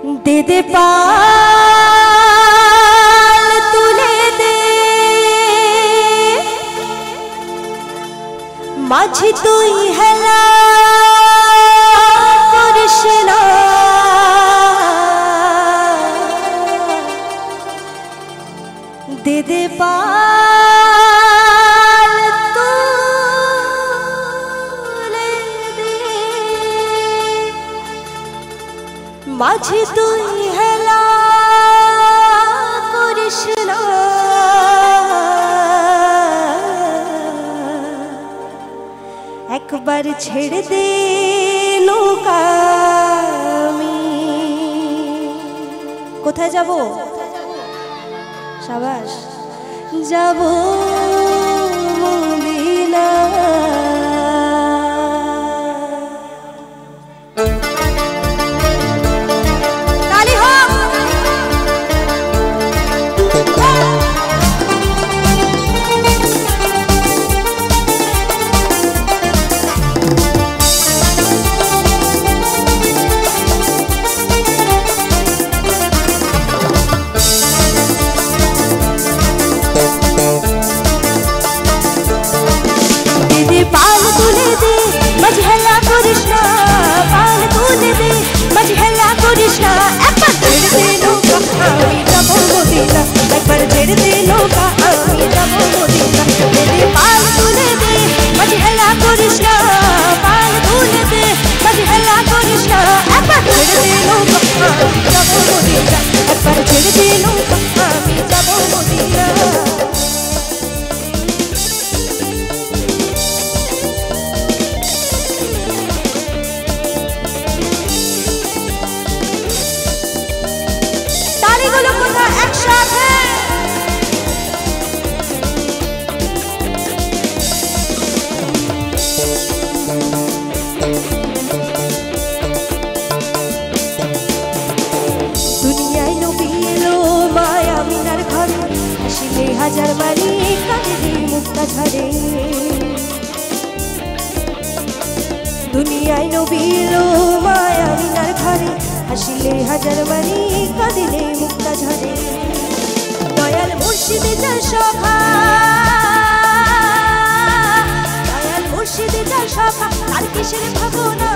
दे दे पाल तुले दे माझी तुई हेला करिस ना दे दे पाल तुले दे माझी तुई हेला करिस ना एक बार छेड़ दे नौका कोথায় যাব शाबाश जाबो मदीना ताली हो हजार बारी कांदे मुक्ता झरे दुनियाय नबी एलो माया मिनार घरे हासिले हजार बारी कांदे मुक्ता झरे दयाल मुर्शिदे जार सखा दयाल मुर्शिदे जार सखा आर किसेर भावना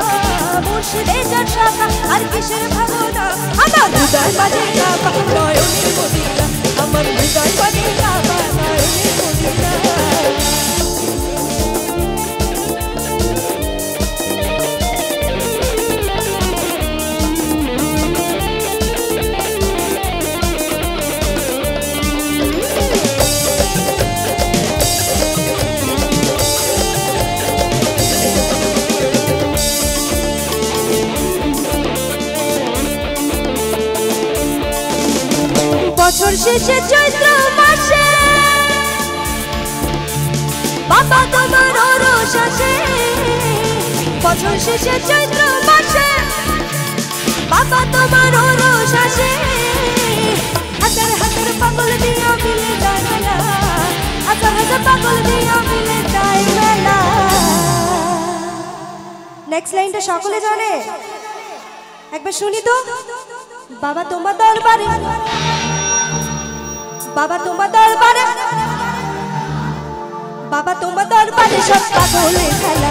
मुर्शिदे जार सखा आर किसेर भावना आमार हृदय बाजे काबा नयনের মদিনা আমার হৃদয় বাজে কাবা নয়নের মদিনা বছর শেষে চৈত্র মাসে বাবা তোমার রোষ আসে বছর শেষে চৈত্র মাসে বাবা তোমার রোষ আসে হাজার হাজার পাগল দিয়া মিলে যায় মেলা হাজার হাজার পাগল দিয়া মিলে যায় মেলা নেক্সট লাইনটা সকলে জানে একবার শুনি তো বাবা তোমার দরবারে बाबा तुम्हार दरबारे बाबा तुम्हार दरबारे सब पागले खेला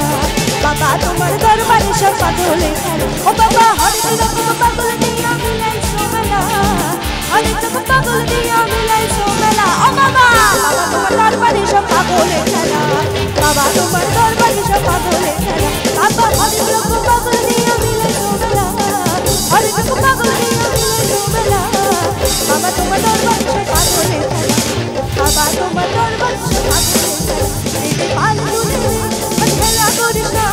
बाबा तुम्हार दरबारे सब पागले खेला ओ बाबा हर रकम पागल दिया मिलाई सोमेला हर रकम पागल दिया मिलाई सोमेला ओ बाबा बाबा तुम्हार दरबारे सब पागले खेला बाबा तुम्हार दरबारे सब पागले खेला बाबा हर रकम पागल दिया मिलाई सोमेला हर रकम पागल दिया मिलाई सोमेला बाबा तुम्हार दरबारे सब पागले बाबा तुम्हार दरबारे सब पागले पाल तुले दे मझेला गोरिशा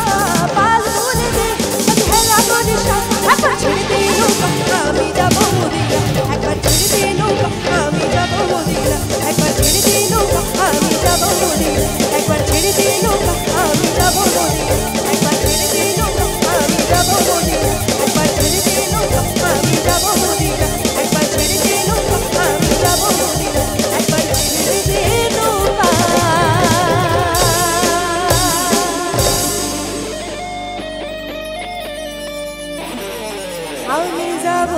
पाल तुले दे मझेला गोरिशा একবার ছেড়ে দে নৌকা আমি যাব মদিনা একবার ছেড়ে দে নৌকা আমি যাব মদিনা একবার ছেড়ে দে নৌকা আমি যাব মদিনা একবার ছেড়ে দে নৌকা আমি যাব মদিনা একবার ছেড়ে দে নৌকা আমি যাব মদিনা একবার ছেড়ে দে নৌকা আমি যাব মদিনা একবার ছেড়ে দে নৌকা আমি যাব মদিনা একবার ছেড়ে দে নৌকা আমি যাব